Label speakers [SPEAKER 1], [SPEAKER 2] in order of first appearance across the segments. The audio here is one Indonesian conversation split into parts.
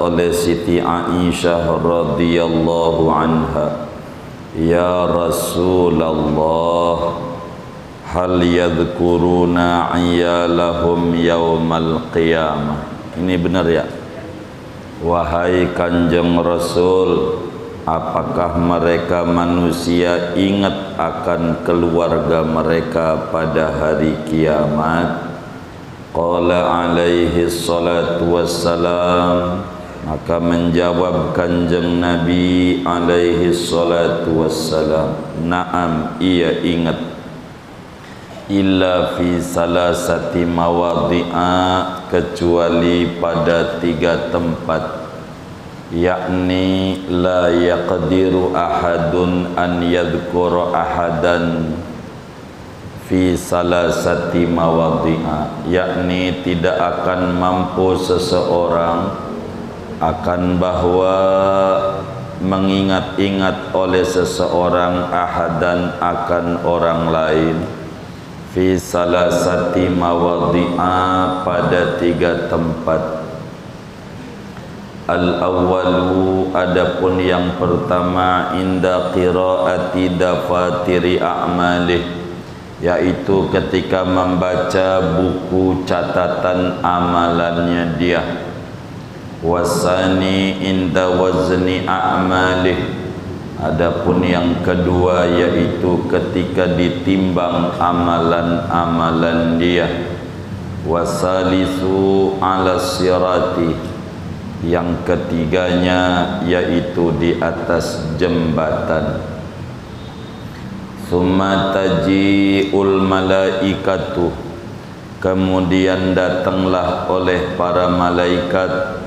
[SPEAKER 1] oleh Siti Aisyah radhiyallahu anha, ya Rasulullah, hal yadhkuruna iyalahum yaumal qiyamah. Ini benar ya? Wahai Kanjeng Rasul, apakah mereka manusia ingat akan keluarga mereka pada hari kiamat? Qala alaihi salatu wassalam, maka menjawab Kanjeng Nabi alaihi salatu wassalam, na'am, ia ingat. Illa fi salasati mawadhi'a, kecuali pada 3 tempat, yakni la yaqdiru ahadun an yadhkura ahadan fi salasati mawadhi'a, yakni tidak akan mampu seseorang akan bahwa mengingat-ingat oleh seseorang ahadan akan orang lain fi salasati mawadhi'a, pada 3 tempat. Al-awwalu, adapun yang pertama, inda qiraati dafatiri a'malih, yaitu ketika membaca buku catatan amalannya dia. Wasani inda wazni a'malih, adapun yang kedua yaitu ketika ditimbang amalan-amalan dia. Wasalisu ala sirati, yang ketiganya yaitu di atas jembatan. Summa taji'ul malaikatu, kemudian datanglah oleh para malaikat,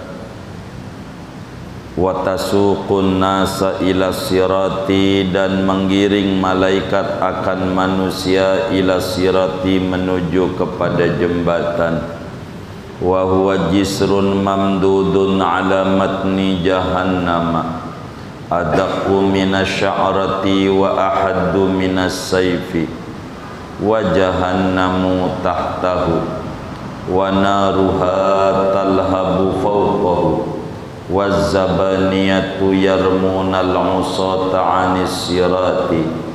[SPEAKER 1] wa tasuqun nasa ila sirati, dan menggiring malaikat akan manusia ila sirati, menuju kepada jembatan. Wa huwa jisrun mamdudun ala matni jahannam, adaqu minasy'arati wa ahaddu minas sayfi, wa jahannamu tahtahu wa naruha talhabu fawqahu, wazzabaniyatu yarmunal usata anis sirati,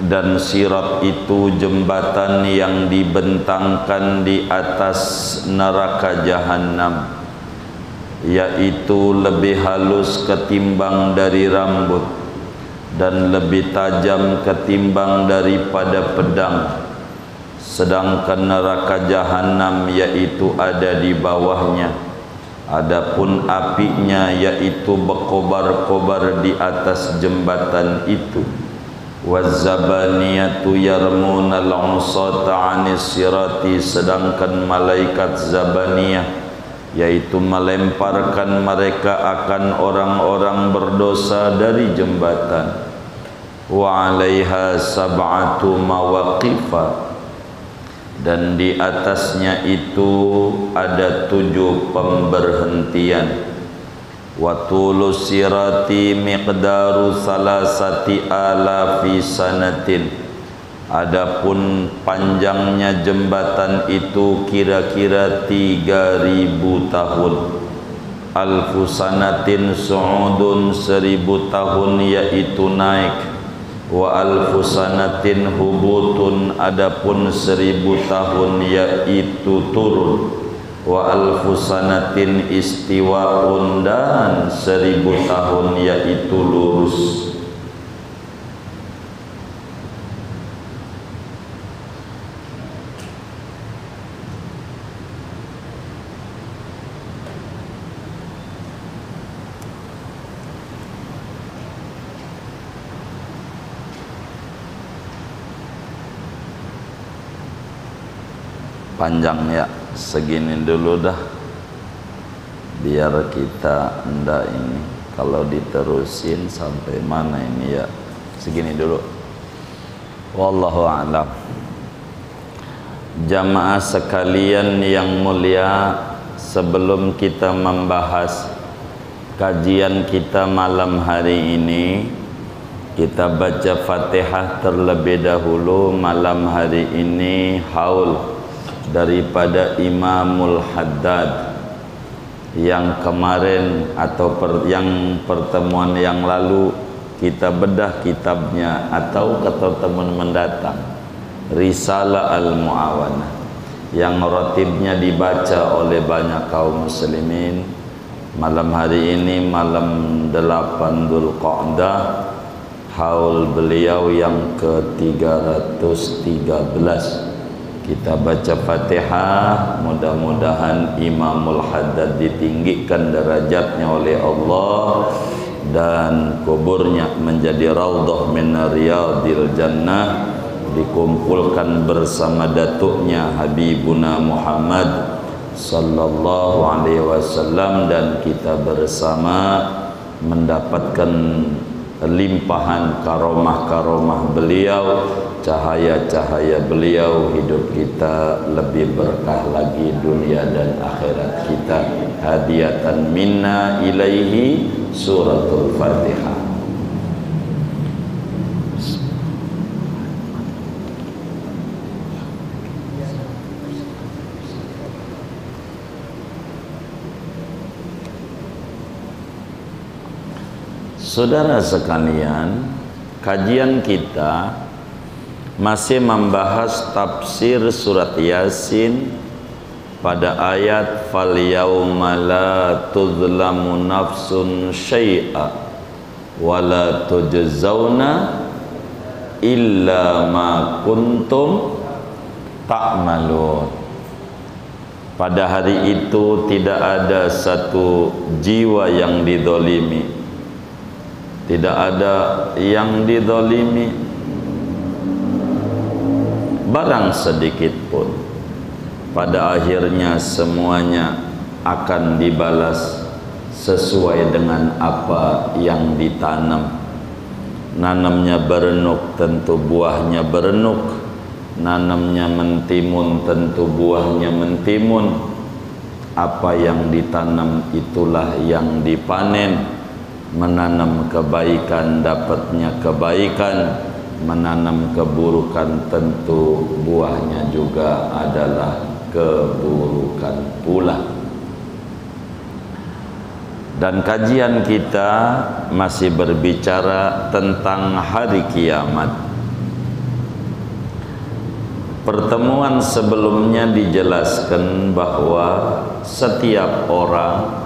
[SPEAKER 1] dan sirat itu jembatan yang dibentangkan di atas neraka jahanam, yaitu lebih halus ketimbang dari rambut dan lebih tajam ketimbang daripada pedang. Sedangkan neraka jahanam yaitu ada di bawahnya, adapun apinya yaitu berkobar-kobar di atas jembatan itu. Wazzabaniyatu yarmunal usata anis sirati, sedangkan malaikat zabaniyah yaitu melemparkan mereka akan orang-orang berdosa dari jembatan. Wa 'alaiha sab'atu mawaqifa, dan di atasnya itu ada 7 pemberhentian. Wa tulu sirati miqdaru salasati alafi sanatin, adapun panjangnya jembatan itu kira-kira 3000 tahun. Alfu sanatin su'udun, 1000 tahun yaitu naik. Wa alfu sanatin hubutun, adapun 1000 tahun yaitu turun. Wa alfu sanatin istiwaun, dan 1000 tahun yaitu lurus. Panjang ya, segini dulu dah, biar kita ndak ini kalau diterusin sampai mana ini ya, segini dulu. Wallahu a'lam. Jamaah sekalian yang mulia, sebelum kita membahas kajian kita malam hari ini, kita baca Fatihah terlebih dahulu. Malam hari ini haul daripada Imamul Haddad yang kemarin atau yang pertemuan yang lalu kita bedah kitabnya atau teman mendatang, Risalah Al-Mu'awanah yang ratibnya dibaca oleh banyak kaum muslimin. Malam hari ini malam 8 Dzulqa'dah, haul beliau yang ke-313. Kita baca Fatihah, mudah-mudahan Imamul Haddad ditinggikan derajatnya oleh Allah dan kuburnya menjadi raudhah min riyadil jannah, dikumpulkan bersama datuknya Habibuna Muhammad sallallahu alaihi wasallam, dan kita bersama mendapatkan limpahan karomah-karomah beliau, cahaya-cahaya beliau. Hidup kita lebih berkah lagi dunia dan akhirat kita. Hadiatan minna ilaihi suratul Fatihah. Saudara sekalian, kajian kita masih membahas tafsir surat Yasin pada ayat fal yauma la tuzlamu nafsun syai'a wa la tujzauna illa ma kuntum ta'malun. Pada hari itu tidak ada satu jiwa yang didolimi, tidak ada yang didolimi barang sedikit pun. Pada akhirnya semuanya akan dibalas sesuai dengan apa yang ditanam. Nanamnya berenuk, tentu buahnya berenuk. Nanamnya mentimun, tentu buahnya mentimun. Apa yang ditanam itulah yang dipanen. Menanam kebaikan dapatnya kebaikan, menanam keburukan tentu buahnya juga adalah keburukan pula. Dan kajian kita masih berbicara tentang hari kiamat. Pertemuan sebelumnya dijelaskan bahwa setiap orang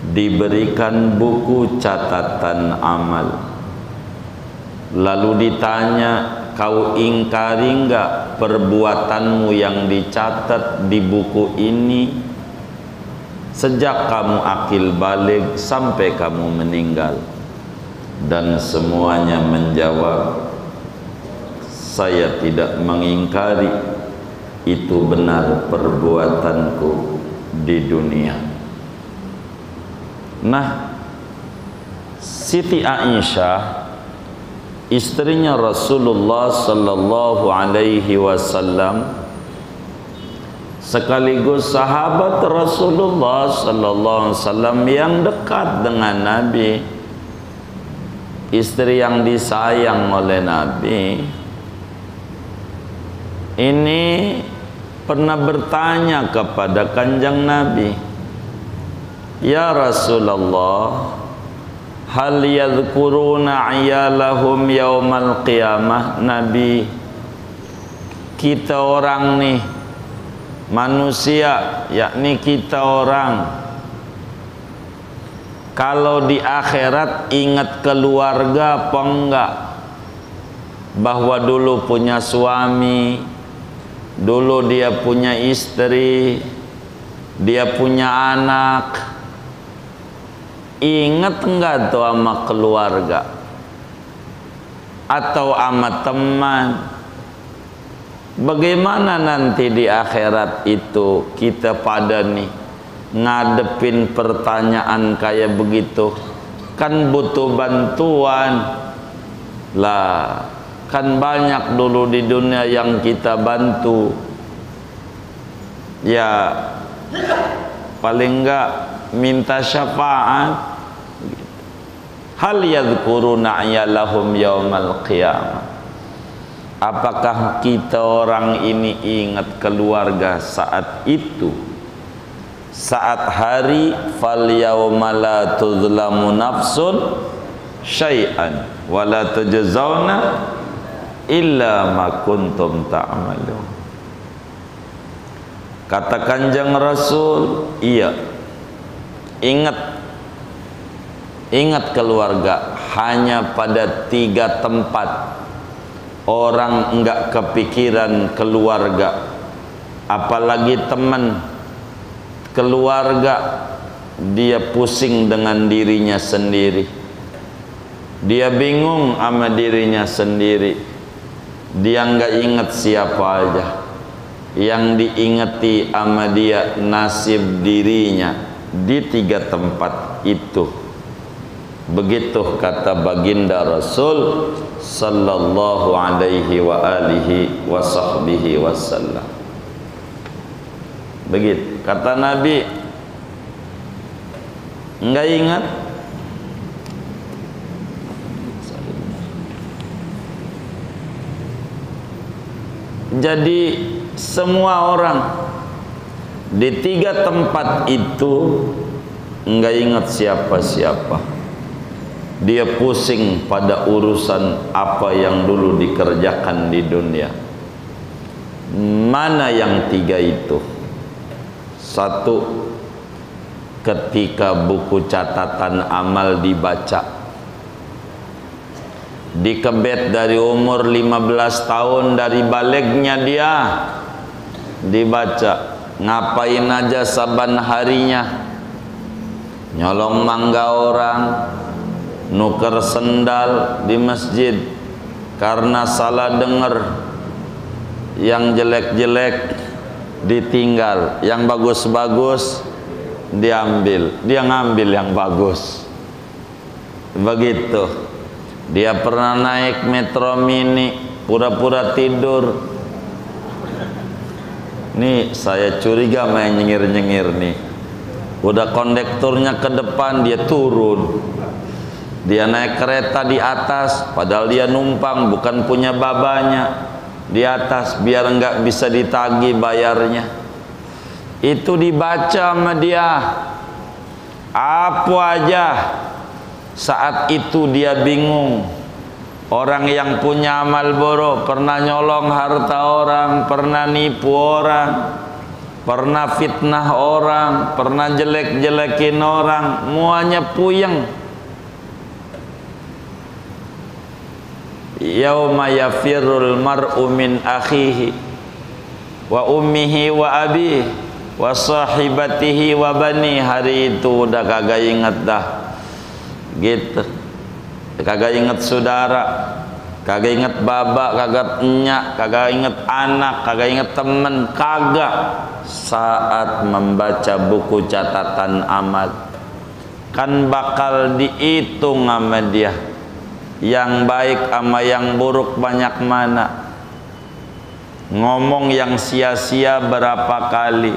[SPEAKER 1] diberikan buku catatan amal. Lalu ditanya, kau ingkari enggak perbuatanmu yang dicatat di buku ini sejak kamu akil balik sampai kamu meninggal? Dan semuanya menjawab, saya tidak mengingkari, itu benar perbuatanku di dunia. Nah, Siti Aisyah, istrinya Rasulullah sallallahu alaihi wasallam, sekaligus sahabat Rasulullah sallallahu alaihi wasallam yang dekat dengan Nabi, istri yang disayang oleh Nabi, ini pernah bertanya kepada Kanjeng Nabi, ya Rasulullah, hal yadhkuruna ayalahum yaumal qiyamah? Nabi, kita orang nih, manusia, yakni kita orang, kalau di akhirat ingat keluarga apa enggak? Bahwa dulu punya suami, dulu dia punya istri, dia punya anak. Ingat enggak tuh sama keluarga atau sama teman? Bagaimana nanti di akhirat itu kita pada nih ngadepin pertanyaan kayak begitu? Kan butuh bantuan lah. Kan banyak dulu di dunia yang kita bantu, ya paling enggak minta syafaat. Hal yadhkuruna ayalahum yaumal qiyamah? Apakah kita orang ini ingat keluarga saat itu? Saat hari fal yauma la tuzlamu nafsun syai'an wa la tujzauna illa ma kuntum ta'malun. Kata Kanjeng Rasul, iya, ingat keluarga. Hanya pada 3 tempat orang enggak kepikiran keluarga, apalagi teman. Keluarga, dia pusing dengan dirinya sendiri, dia bingung sama dirinya sendiri, dia enggak ingat siapa aja. Yang diingati sama dia nasib dirinya di 3 tempat itu. Begitu kata baginda Rasul sallallahu alaihi wa alihi wa sahbihi wasallam. Begitu kata Nabi, enggak ingat. Jadi semua orang di 3 tempat itu enggak ingat siapa-siapa. Dia pusing pada urusan apa yang dulu dikerjakan di dunia. Mana yang 3 itu? 1, ketika buku catatan amal dibaca, dikebet dari umur 15 tahun, dari balignya dia dibaca. Ngapain aja saban harinya? Nyolong mangga orang, nuker sendal di masjid karena salah dengar. Yang jelek-jelek ditinggal, yang bagus-bagus diambil, dia ngambil yang bagus. Begitu. Dia pernah naik metro mini, pura-pura tidur. Nih saya curiga main nyengir-nyengir nih. Udah kondekturnya ke depan, dia turun. Dia naik kereta di atas, padahal dia numpang, bukan punya babanya. Di atas biar enggak bisa ditagih bayarnya. Itu dibaca sama dia. Apa aja. Saat itu dia bingung. Orang yang punya amal buruk, pernah nyolong harta orang, pernah nipu orang, pernah fitnah orang, pernah jelek-jelekin orang, semuanya puyeng. Yauma yafirrul mar'u min akhihi wa ummihi wa abihi wa sahibatihi wa bani. Hari itu udah kagak inget dah, gitu. Kagak inget saudara, kagak inget baba, kagak enyak, kagak inget anak, kagak inget temen, kagak. Saat membaca buku catatan amal, kan bakal dihitung sama dia, yang baik sama yang buruk banyak mana. Ngomong yang sia-sia berapa kali.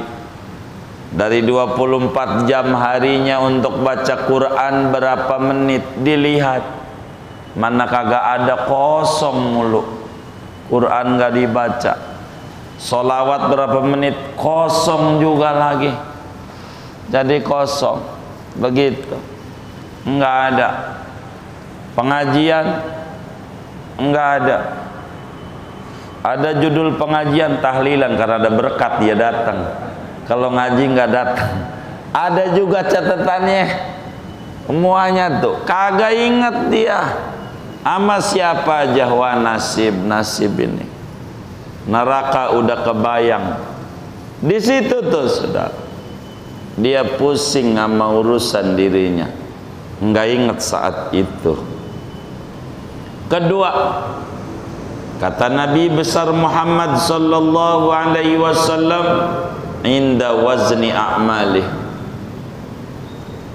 [SPEAKER 1] Dari 24 jam harinya untuk baca Quran berapa menit, dilihat. Mana kagak ada, kosong mulu. Quran gak dibaca. Sholawat berapa menit, kosong juga lagi. Jadi kosong. Begitu. Enggak ada. Pengajian enggak ada. Ada judul pengajian tahlilan karena ada berkat dia datang. Kalau ngaji enggak datang. Ada juga catatannya. Semuanya tuh kagak inget dia. Ama siapa aja, wa nasib ini. Neraka udah kebayang. Di situ tuh sudah. Dia pusing sama urusan dirinya. Enggak inget saat itu. Kedua, kata Nabi besar Muhammad sallallahu alaihi wasallam, inda wazni a'malih,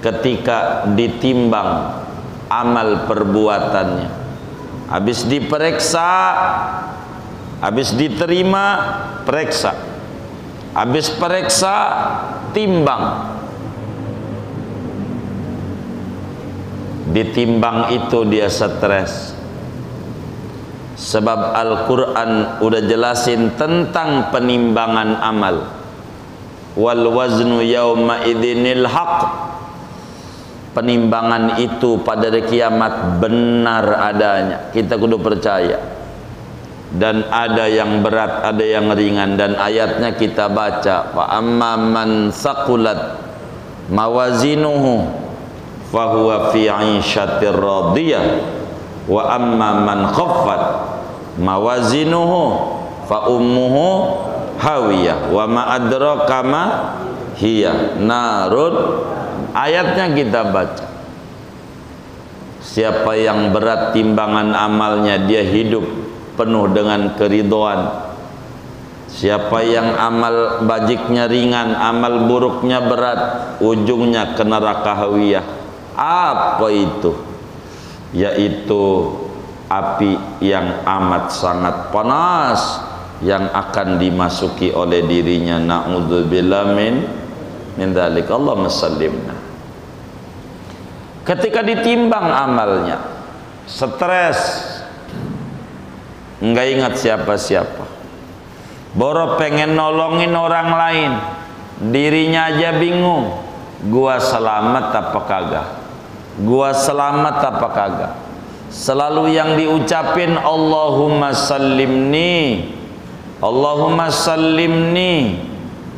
[SPEAKER 1] ketika ditimbang amal perbuatannya, habis diperiksa, habis diterima, periksa, habis periksa, timbang. Ditimbang itu dia stres. Sebab Al-Quran udah jelasin tentang penimbangan amal. Wal waznu yauma idzinil haq. Penimbangan itu pada hari kiamat benar adanya. Kita kudu percaya. Dan ada yang berat, ada yang ringan, dan ayatnya kita baca. Fa amma man saqulat mawazinuhu fahuwa fi 'ishatir radiyah. Wa amma man khaffat mawazinuhu fa ummuhu hawiyah wa ma adraka ma hiya narun. Ayatnya kita baca. Siapa yang berat timbangan amalnya, dia hidup penuh dengan keridhaan. Siapa yang amal bajiknya ringan, amal buruknya berat, ujungnya ke neraka hawiyah. Apa itu? Yaitu api yang amat sangat panas yang akan dimasuki oleh dirinya. Na'udzubillah min dzalik. Allahumma sallimna. Ketika ditimbang amalnya, stres, enggak ingat siapa-siapa, boro pengen nolongin orang lain, dirinya aja bingung, gua selamat apa kagak, gua selamat apa kagak. Selalu yang diucapin Allahumma sallimni, Allahumma sallimni,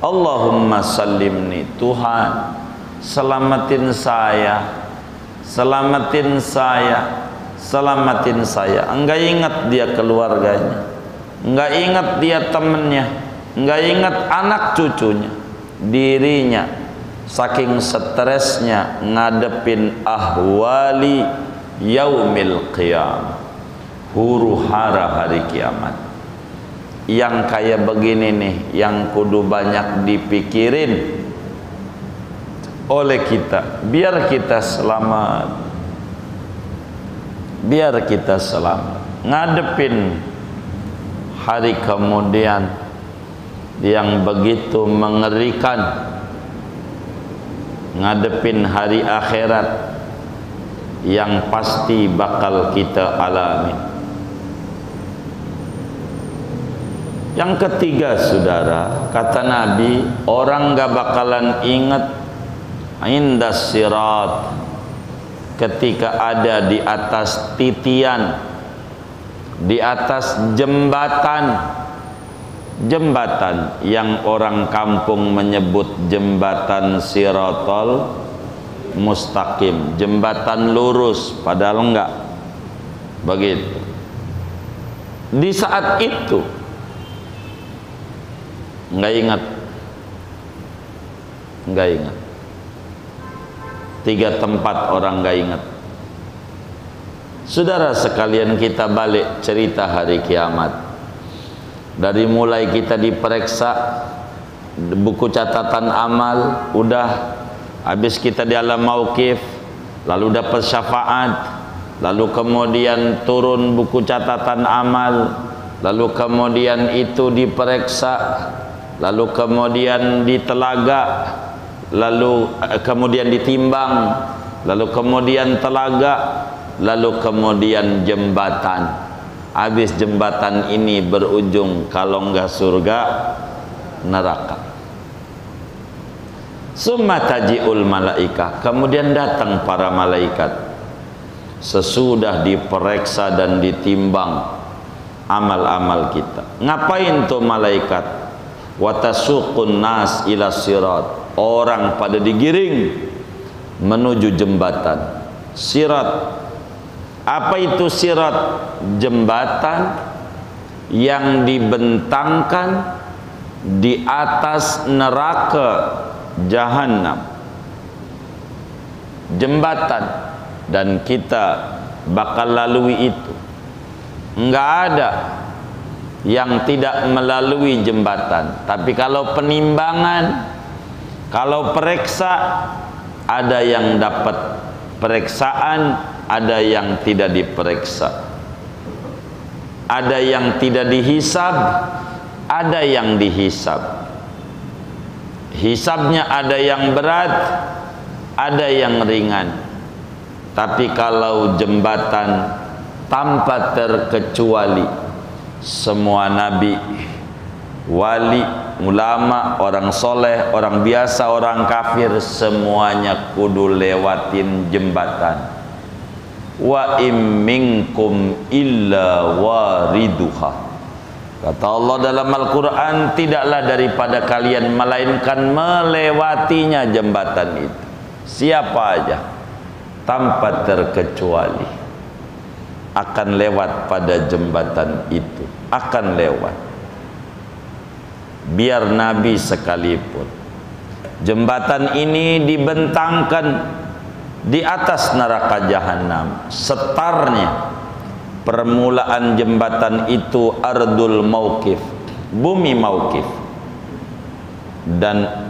[SPEAKER 1] Allahumma sallimni. Tuhan, selamatin saya, selamatin saya, selamatin saya. Enggak ingat dia keluarganya, enggak ingat dia temennya, enggak ingat anak cucunya, dirinya saking stresnya ngadepin ahwali yaumil qiyamah, huru hara hari kiamat. Yang kayak begini nih yang kudu banyak dipikirin oleh kita, biar kita selamat, biar kita selamat ngadepin hari kemudian yang begitu mengerikan, ngadepin hari akhirat yang pasti bakal kita alami. Yang ketiga, saudara, kata Nabi, orang gak bakalan ingat indas sirat, ketika ada di atas titian, di atas jembatan, jembatan yang orang kampung menyebut jembatan Siratal Mustaqim, jembatan lurus, padahal enggak begitu. Di saat itu enggak ingat, enggak ingat. 3 tempat orang enggak ingat. Saudara sekalian, kita balik cerita hari kiamat. Dari mulai kita diperiksa buku catatan amal, udah habis kita di alam mauqif, lalu dapat syafaat, lalu kemudian turun buku catatan amal, lalu kemudian itu diperiksa, lalu kemudian ditelaga, lalu kemudian ditimbang, lalu kemudian telaga, lalu kemudian jembatan. Habis jembatan ini berujung kalau enggak surga, neraka. Summa taji'ul malaika, kemudian datang para malaikat sesudah diperiksa dan ditimbang amal-amal kita. Ngapain tuh malaikat? Watasuqun nas ila sirat, orang pada digiring menuju jembatan sirat. Apa itu sirat? Jembatan yang dibentangkan di atas neraka Jahannam. Jembatan, dan kita bakal lalui itu. Enggak ada yang tidak melalui jembatan. Tapi kalau penimbangan, kalau periksa, ada yang dapat periksaan, ada yang tidak diperiksa. Ada yang tidak dihisab, ada yang dihisab. Hisabnya ada yang berat, ada yang ringan. Tapi kalau jembatan tanpa terkecuali semua nabi, wali, ulama, orang soleh, orang biasa, orang kafir, semuanya kudu lewatin jembatan. Wa im minkum illa wariduha. Kata Allah dalam Al-Quran, tidaklah daripada kalian melainkan melewatinya jembatan itu. Siapa aja tanpa terkecuali akan lewat pada jembatan itu, akan lewat. Biar nabi sekalipun, jembatan ini dibentangkan di atas neraka jahanam. Setarnya permulaan jembatan itu ardul mauqif, bumi mauqif, dan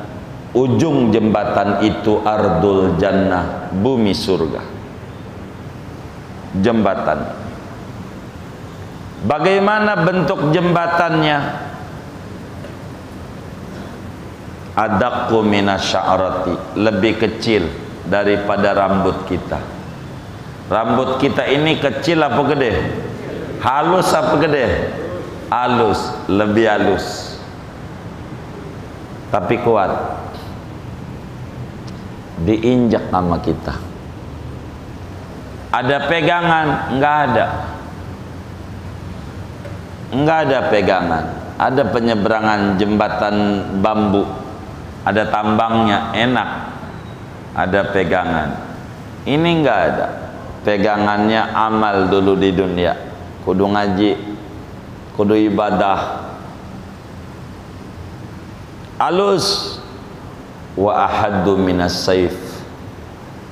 [SPEAKER 1] ujung jembatan itu ardul jannah, bumi surga. Jembatan, bagaimana bentuk jembatannya? Adaqqu minasya'rati, lebih kecil daripada rambut kita. Rambut kita ini kecil apa gede? Halus apa gede? Halus, lebih halus, tapi kuat. Diinjak sama kita. Ada pegangan? Enggak ada. Enggak ada pegangan. Ada penyeberangan jembatan bambu, ada tambangnya, enak, ada pegangan. Ini enggak ada pegangannya. Amal dulu di dunia, kudu ngaji, kudu ibadah, halus. Wa ahaddu minas saif,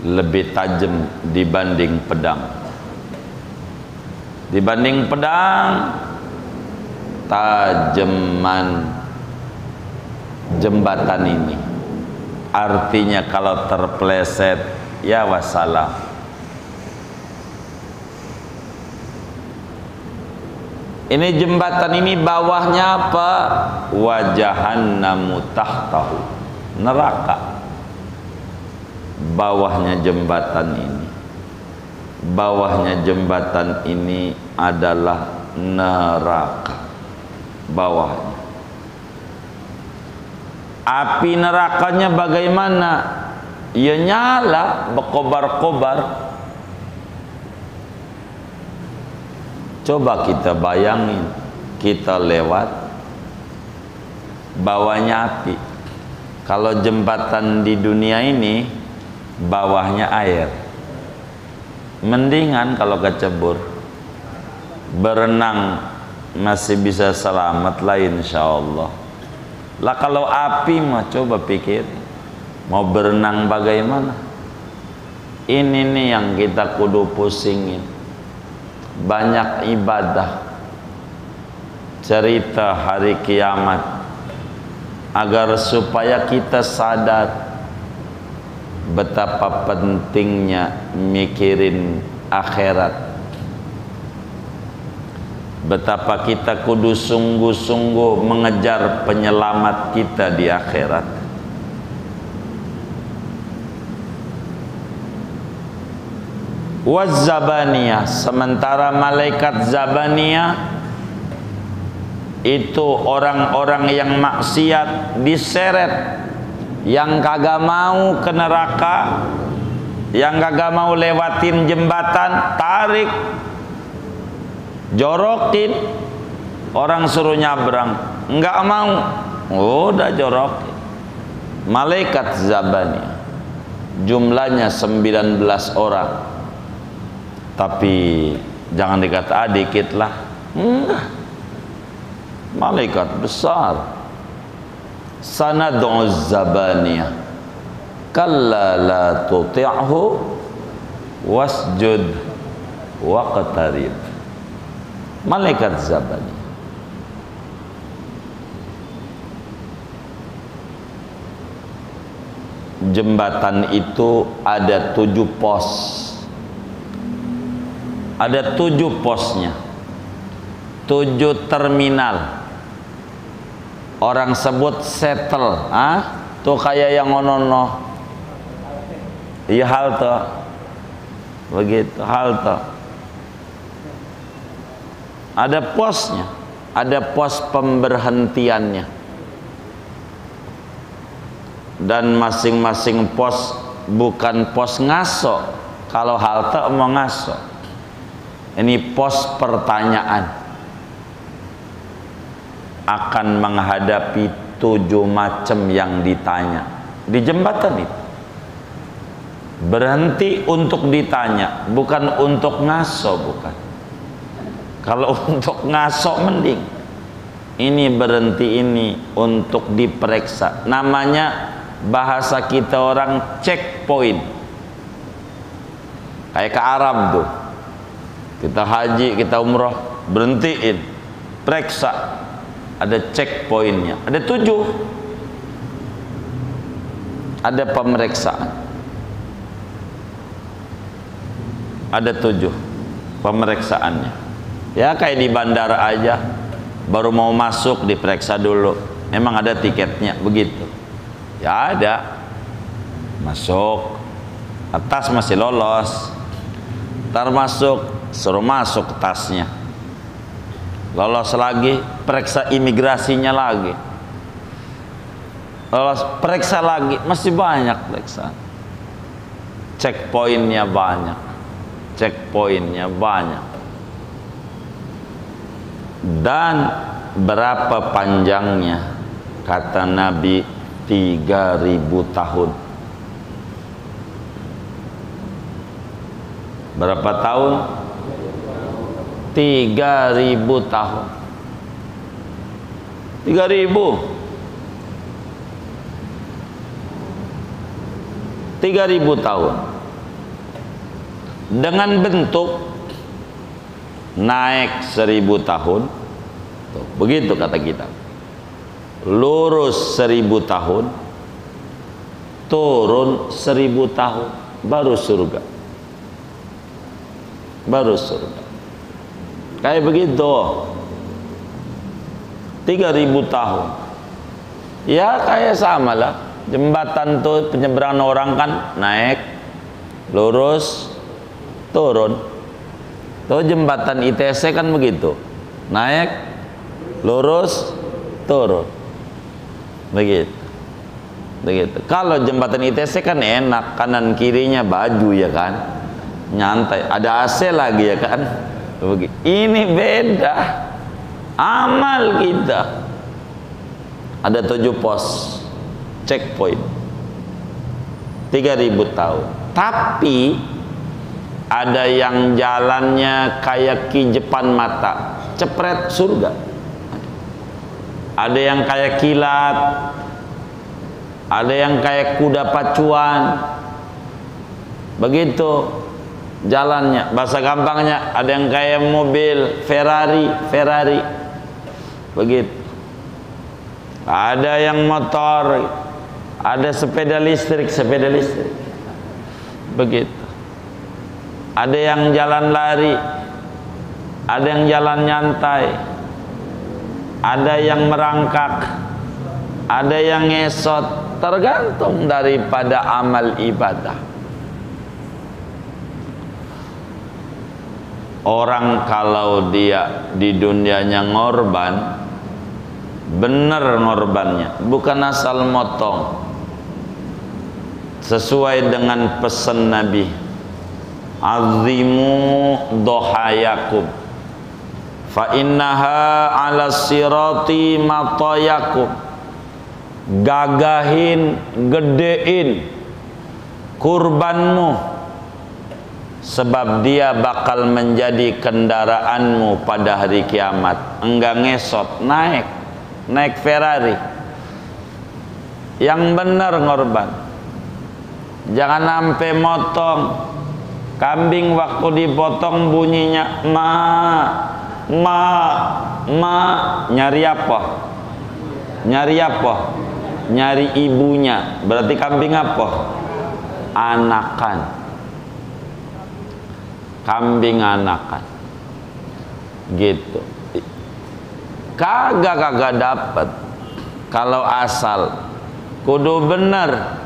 [SPEAKER 1] lebih tajam dibanding pedang. Dibanding pedang, tajaman jembatan ini. Artinya kalau terpleset, ya wassalam. Ini jembatan ini bawahnya apa? Wa jahannamu tahtahu, neraka. Bawahnya jembatan ini, bawahnya jembatan ini adalah neraka. Bawahnya api nerakanya bagaimana? Ya nyala, berkobar-kobar. Coba kita bayangin, kita lewat bawahnya api. Kalau jembatan di dunia ini bawahnya air, mendingan kalau kecebur. Berenang masih bisa selamat lah insyaallah. Lah kalau api mah coba pikir, mau berenang bagaimana? Ini nih yang kita kudu pusingin. Banyak ibadah, cerita hari kiamat, agar supaya kita sadar betapa pentingnya mikirin akhirat. Betapa kita kudu sungguh-sungguh mengejar penyelamat kita di akhirat. Wazzabaniyah, sementara malaikat zabaniyah itu orang-orang yang maksiat diseret, yang kagak mau ke neraka, yang kagak mau lewatin jembatan, tarik, jorokin. Orang suruh nyabrang, enggak mau, udah jorokin. Malaikat zabaniyah jumlahnya 19 orang. Tapi jangan dikata dikit lah, enggak, malaikat besar. Sanad'u zabaniyah kalla la tuti'hu wasjud waqtarib. Malaikat zabaniyah. Jembatan itu ada 7 pos. Ada 7 posnya, 7 terminal. Orang sebut settle, tuh kayak yang ngono, iya halte, begitu halte. ada posnya, ada pos pemberhentiannya, dan masing-masing pos bukan pos ngaso. Kalau halte mau ngaso, ini pos pertanyaan, akan menghadapi 7 macam yang ditanya di jembatan itu. Berhenti untuk ditanya, bukan untuk ngaso, bukan. Kalau untuk ngaso mending. Ini berhenti ini untuk diperiksa. Namanya bahasa kita orang checkpoint. Kayak ke Arab tuh. Kita haji, kita umroh, berhentiin, periksa. Ada checkpointnya. Ada 7. Ada pemeriksaan. Ada 7 pemeriksaannya. Ya kayak di bandara aja, baru mau masuk diperiksa dulu, memang ada tiketnya, begitu ya. Ada masuk, atas masih lolos, ntar masuk, suruh masuk tasnya, lolos lagi, periksa imigrasinya lagi, lolos, periksa lagi, masih banyak periksaan. Checkpointnya banyak, checkpointnya banyak. Dan berapa panjangnya? Kata Nabi 3.000 tahun. Berapa tahun? 3.000 tahun. 3.000 tahun. Dengan bentuk naik 1.000 tahun. Tuh, begitu kata kita. Lurus 1.000 tahun, turun 1.000 tahun, baru surga. Baru surga. Kayak begitu. 3.000 tahun. Ya kayak sama lah. Jembatan tuh penyeberangan orang kan naik, lurus, turun. Tuh jembatan ITC kan begitu, naik, lurus, turun, begitu. Kalau jembatan ITC kan enak, kanan kirinya baju ya kan, nyantai, ada AC lagi ya kan. Begitu. Ini beda, amal kita ada 7 pos checkpoint, 3.000 tahun. Tapi ada yang jalannya kayak kijepan mata, cepret surga. Ada yang kayak kilat, ada yang kayak kuda pacuan. Begitu jalannya. Bahasa gampangnya ada yang kayak mobil Ferrari. Begitu. Ada yang motor, ada sepeda listrik. Begitu. Ada yang jalan lari, ada yang jalan nyantai, ada yang merangkak, ada yang ngesot, tergantung daripada amal ibadah. Orang kalau dia di dunianya ngorban, bener ngorbannya, bukan asal motong, sesuai dengan pesan Nabi, azimu dohayakum fa innaha ala sirati matayakum. Gagahin, gedein kurbanmu, sebab dia bakal menjadi kendaraanmu pada hari kiamat. Enggak ngesot, naik Ferrari. Yang benar ngorban, jangan sampai motong. Kambing waktu dipotong bunyinya nyari apa? Nyari ibunya. Berarti kambing apa? Anakan. Kambing anakan. Gitu. Kagak dapat. Kalau asal kudu bener.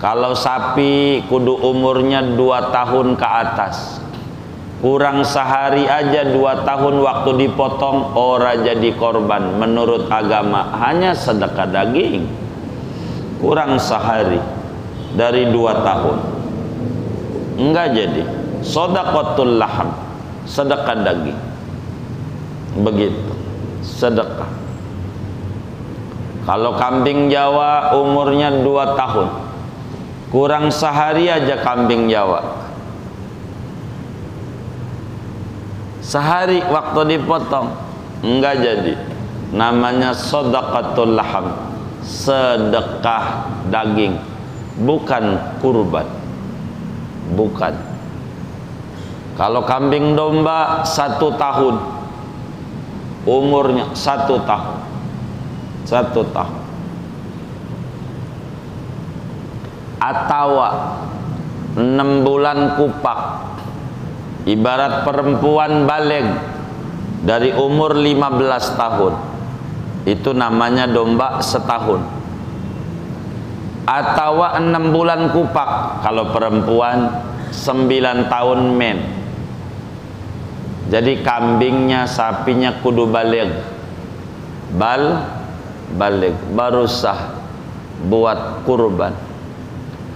[SPEAKER 1] Kalau sapi kudu umurnya 2 tahun ke atas. kurang sehari aja 2 tahun waktu dipotong ora jadi korban menurut agama, hanya sedekah daging. Kurang sehari dari 2 tahun enggak jadi sedekatul laham, sedekah daging. Begitu sedekah. Kalau kambing Jawa umurnya 2 tahun, kurang sehari aja kambing Jawa, sehari waktu dipotong enggak jadi, namanya sedekatul laham, sedekah daging, bukan kurban. Bukan. Kalau kambing domba 1 tahun umurnya, 1 tahun, 1 tahun. Atau 6 bulan kupak, ibarat perempuan baligh dari umur 15 tahun, itu namanya domba setahun. Atau 6 bulan kupak kalau perempuan, 9 tahun men. Jadi kambingnya, sapinya kudu baligh, baligh baru sah buat kurban,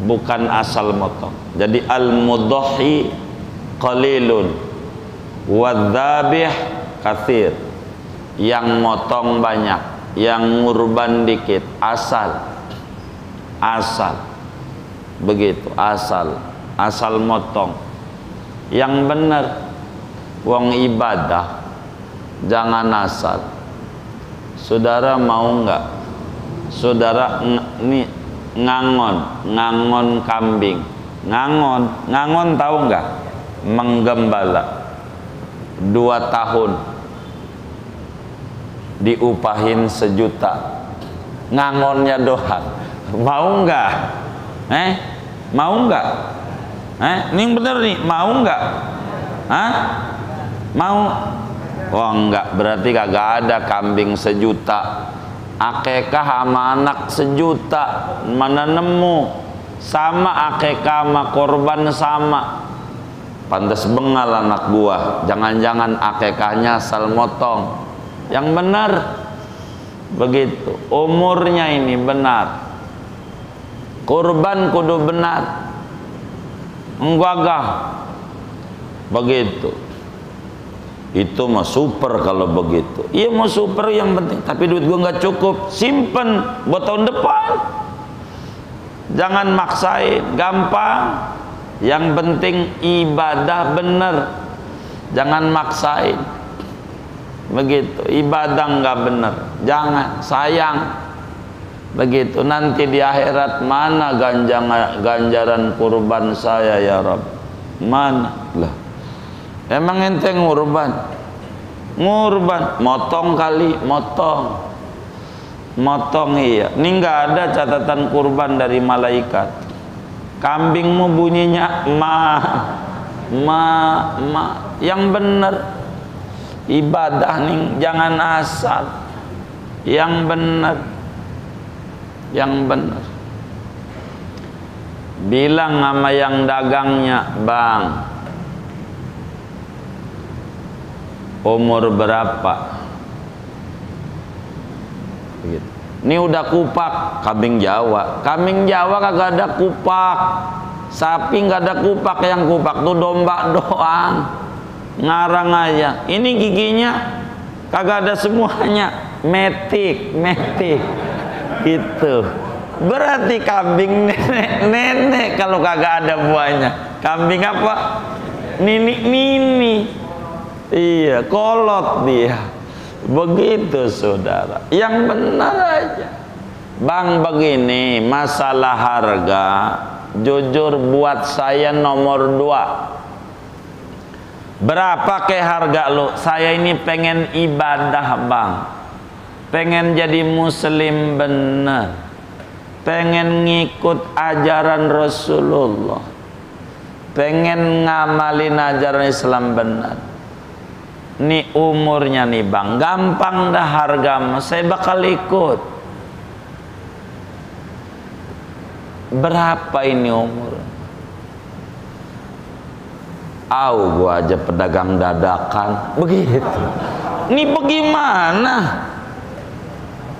[SPEAKER 1] bukan asal motong. Jadi al-mudhahi qalilun wadzabih katsir. Yang motong banyak, yang ngurban dikit. Asal begitu, asal motong. Yang benar wong ibadah, jangan asal. Saudara mau enggak? Saudara ini ngangon kambing, ngangon tahu enggak? Menggembala 2 tahun diupahin 1 juta, ngangonnya doang. Mau enggak? Mau enggak? Ini bener nih, mau enggak? Mau? Oh enggak, berarti kagak ada kambing 1 juta. Akekah sama anak 1 juta, mana nemu? Sama akekah sama korban sama. Pantes bengal anak gua, jangan-jangan akekahnya asal motong. Yang benar begitu, umurnya ini benar, kurban kudu benar, enggak begitu. Itu mah super kalau begitu. Iya mau super, yang penting, tapi duit gua nggak cukup, simpen buat tahun depan. Jangan maksain, gampang. Yang penting ibadah bener, jangan maksain. Begitu, ibadah nggak bener, jangan, sayang. Begitu, nanti di akhirat mana ganjaran kurban saya ya Rabb? Mana? Lah, emang ente ngurban, motong kali, motong iya. Ini nggak ada catatan kurban dari malaikat. Kambingmu bunyinya yang bener. Ibadah nih jangan asal, yang bener, bilang sama yang dagangnya, bang, umur berapa? Begitu. Ini udah kupak, kambing Jawa kagak ada kupak, sapi nggak ada kupak, yang kupak tuh domba doang, ngarang aja. Ini giginya kagak ada semuanya, metik gitu. Berarti kambing nenek kalau kagak ada buahnya. Kambing apa? Nini. Iya, kolot dia. Begitu saudara, yang benar aja. Bang, begini masalah harga, jujur buat saya nomor 2. Berapa ke harga lu? Saya ini pengen ibadah bang, pengen jadi muslim bener, pengen ngikut ajaran Rasulullah, pengen ngamalin ajaran Islam bener. Nih umurnya nih bang, gampang dah harga, saya bakal ikut. Berapa ini umur? gua aja pedagang dadakan begitu. Ini bagaimana?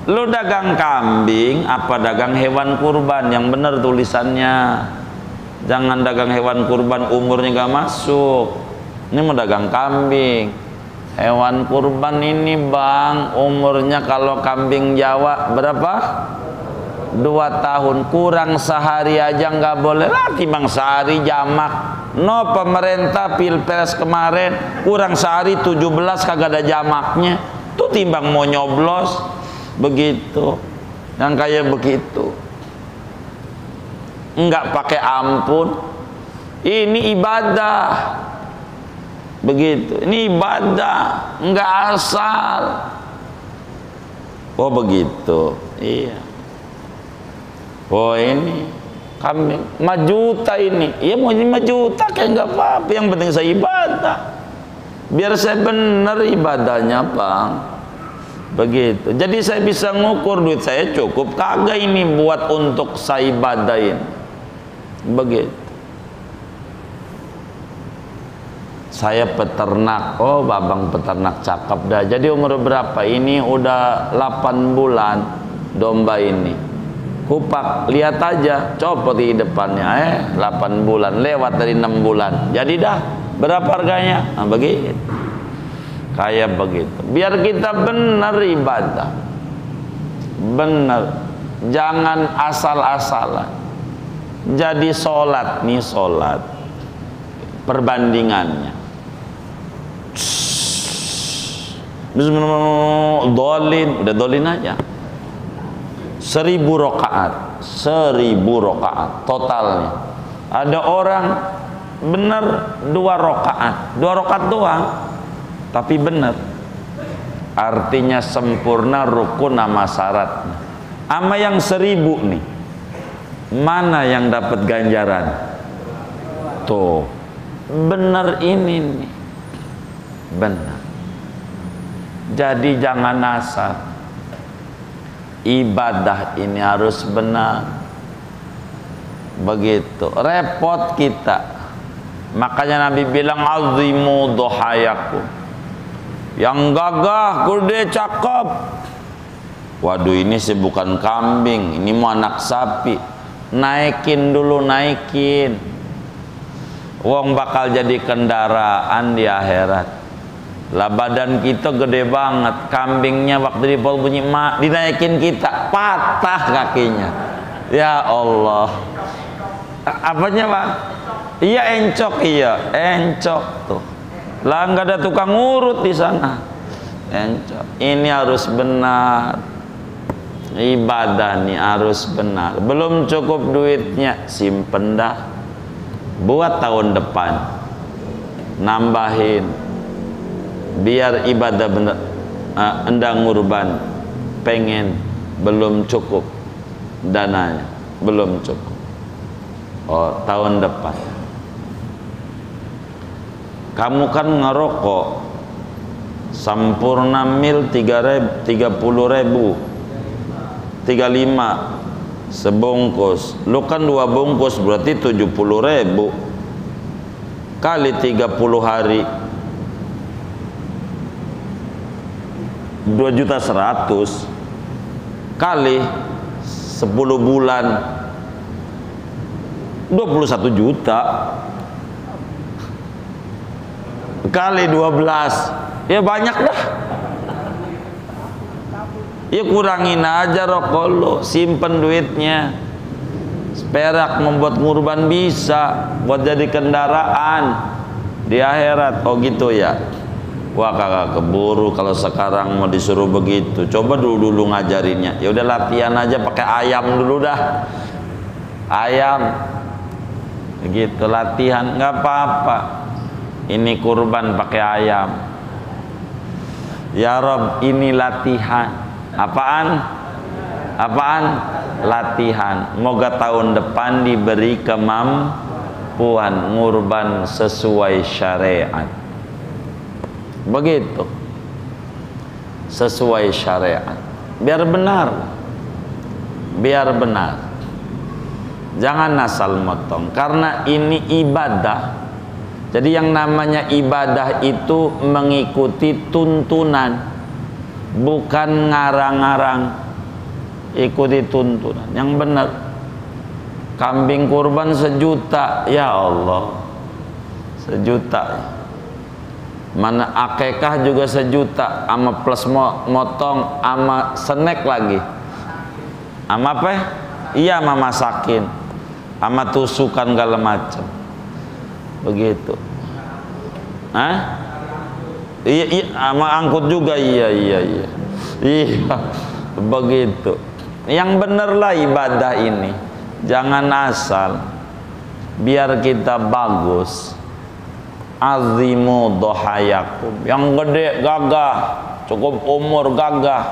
[SPEAKER 1] Lo dagang kambing apa dagang hewan kurban? Yang benar tulisannya. Jangan dagang hewan kurban umurnya gak masuk. Ini mau dagang kambing. Hewan kurban ini bang, umurnya kalau kambing Jawa berapa? 2 tahun, kurang sehari aja nggak boleh lah. Timbang sehari jamak. No, pemerintah pilpres kemarin kurang sehari 17 kagak ada jamaknya. Tuh timbang mau nyoblos begitu, yang kayak begitu nggak pakai ampun. Ini ibadah begitu, ini ibadah nggak asal. Oh begitu, iya. Oh ini kambing 5 juta ini, iya mau 5 juta kayak nggak apa-apa, yang penting saya ibadah, biar saya bener ibadahnya bang. Begitu. Jadi saya bisa ngukur duit saya cukup kagak ini buat untuk saya ibadahin. Begitu. Saya peternak. Oh, babang peternak cakep dah. Jadi umur berapa? Ini udah 8 bulan domba ini. Kupak, lihat aja, copot di depannya. 8 bulan, lewat dari 6 bulan. Jadi dah, berapa harganya? Nah, begitu. Kayak begitu. Biar kita benar ibadah. Benar. Jangan asal-asalan. Jadi sholat nih, sholat. Perbandingannya. Bismillah, dolin, udah dolin aja. 1000 rakaat, 1000 rakaat totalnya. Ada orang bener 2 rakaat, 2 rakaat doang, tapi bener. Artinya sempurna rukun sama syaratnya. Ama yang 1000 nih, mana yang dapat ganjaran? Tuh, bener ini nih, bener. Jadi jangan asal. Ibadah ini harus benar. Begitu. Repot kita. Makanya Nabi bilang azimu dohayakum. Yang gagah, gede, cakep. Waduh, ini sih bukan kambing, ini mau anak sapi. Naikin dulu, naikin. Wong bakal jadi kendaraan di akhirat. Lah badan kita gede banget, kambingnya waktu dipol bunyi mak, dinaikin kita patah kakinya. Ya Allah. Apanya Pak? Iya encok, iya encok tuh. Lah nggak ada tukang urut di sana. Encok. Ini harus benar. Ibadah nih harus benar. Belum cukup duitnya, simpen dah. Buat tahun depan. Nambahin. Biar ibadah benar. Anda ngurban, pengen, belum cukup dananya, belum cukup. Oh, tahun depan. Kamu kan ngerokok Sampurna mil 30.000, 35 sebungkus. Lu kan 2 bungkus berarti 70.000 kali 30 hari 2.100.000 kali 10 bulan 21 juta kali 12 ya banyak dah. Ya kurangin aja rokok lo, simpen duitnya. Perak membuat ngurban bisa buat jadi kendaraan di akhirat. Oh gitu ya. Wah kagak keburu kalau sekarang mau disuruh begitu. Coba dulu ngajarinnya. Ya udah latihan aja pakai ayam dulu dah. Ayam. Begitu latihan nggak apa-apa. Ini kurban pakai ayam. Ya Rob, ini latihan. Apaan? Apaan? Latihan. Moga tahun depan diberi kemampuan ngurban sesuai syariat. Begitu. Sesuai syariat. Biar benar. Biar benar. Jangan asal motong. Karena ini ibadah. Jadi yang namanya ibadah itu mengikuti tuntunan, bukan ngarang-ngarang. Ikuti tuntunan yang benar. Kambing kurban 1 juta, ya Allah, 1 juta. Mana akekah juga 1 juta, ama plus motong, ama snack lagi, ama apa? Iya, ama masakin, ama tusukan segala macam. Begitu. Hah? Iya, ama angkut juga, iya. Begitu. Yang benerlah ibadah ini, jangan asal. Biar kita bagus. Azimu dohayakum, yang gede gagah, cukup umur gagah.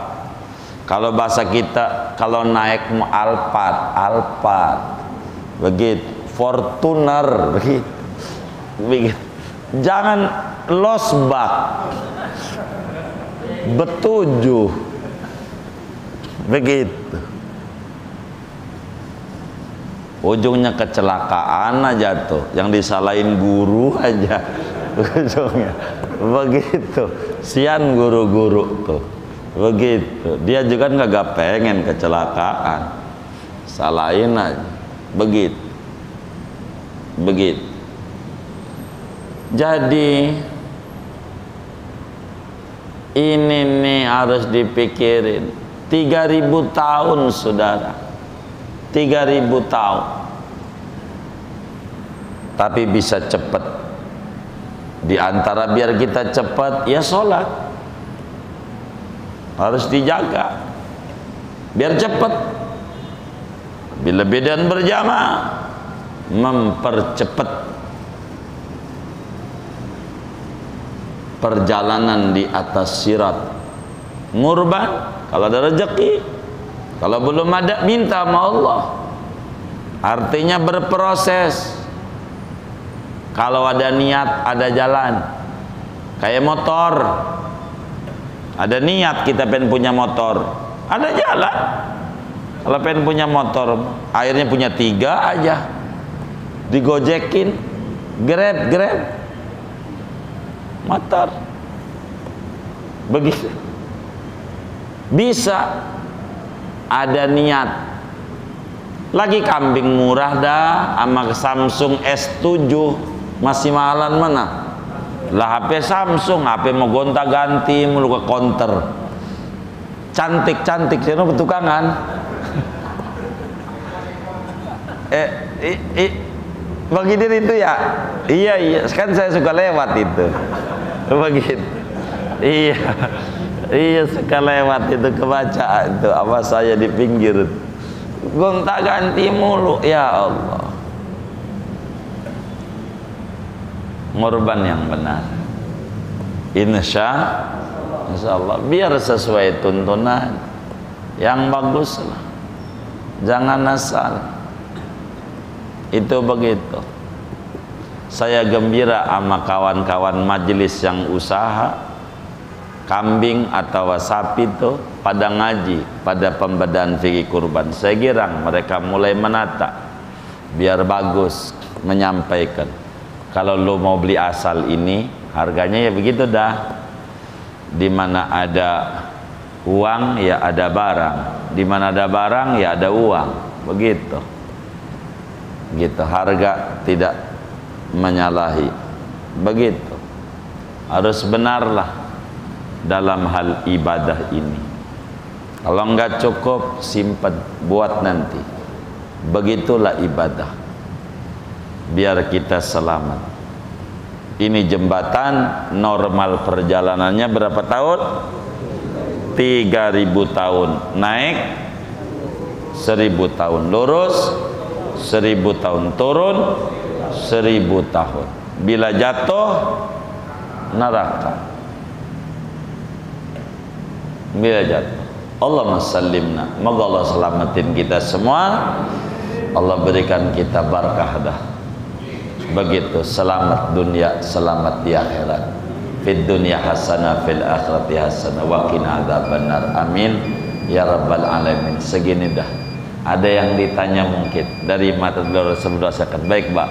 [SPEAKER 1] Kalau bahasa kita, kalau naik Alphard, begitu, Fortuner, begitu. Jangan losbak, betujuh, begitu. Ujungnya kecelakaan aja tuh, yang disalahin guru aja ujungnya begitu. Sian guru-guru tuh begitu, dia juga nggak pengen kecelakaan, salahin aja begitu. Jadi ini nih harus dipikirin. 3000 tahun saudara, 3000 tahun, tapi bisa cepat. Di antara biar kita cepat, ya sholat harus dijaga biar cepat. Bila bedaan berjamaah, mempercepat perjalanan di atas sirat. Ngurban kalau ada rezeki, kalau belum ada minta sama Allah. Artinya berproses. Kalau ada niat, ada jalan. Kayak motor, ada niat kita pengen punya motor, ada jalan. Kalau pengen punya motor, akhirnya punya 3 aja, digojekin, grab motor, begitu. Bisa ada niat. Lagi kambing murah dah sama Samsung S7 masih mahalan mana? Lah HP Samsung, HP mau gonta-ganti mulu ke counter. Cantik-cantik sih petukangan. Bagi diri itu ya. Iya, kan saya suka lewat itu. Begitu. Iya, suka lewat itu, kebaca itu apa saya di pinggir. Gonta-ganti mulu, ya Allah. Ngorban yang benar, insya Allah, biar sesuai tuntunan yang bagus lah, jangan asal. Itu begitu. Saya gembira sama kawan-kawan majelis yang usaha kambing atau sapi itu pada ngaji, pada pembedaan fikih kurban. Saya girang mereka mulai menata biar bagus menyampaikan. Kalau lo mau beli asal ini, harganya ya begitu dah. Di mana ada uang ya ada barang, di mana ada barang ya ada uang, begitu. Gitu, harga tidak menyalahi, begitu. Harus benarlah dalam hal ibadah ini. Kalau enggak cukup, simpan buat nanti. Begitulah ibadah. Biar kita selamat. Ini jembatan normal perjalanannya berapa tahun? 3000 tahun. Naik 1000 tahun. Lurus 1000 tahun. Turun 1000 tahun. Bila jatuh, neraka. Bila jatuh, Allahumma sallimna. Moga Allah selamatin kita semua. Allah berikan kita barakah dah. Begitu, selamat dunia, selamat di akhirat. Fid dunya hasanah, fil akhirati hasanah, wa qina adzabannar. Amin ya rabbal alamin. Segini dah. Ada yang ditanya mungkin dari mata dulu sebelum saya. Baik, Pak.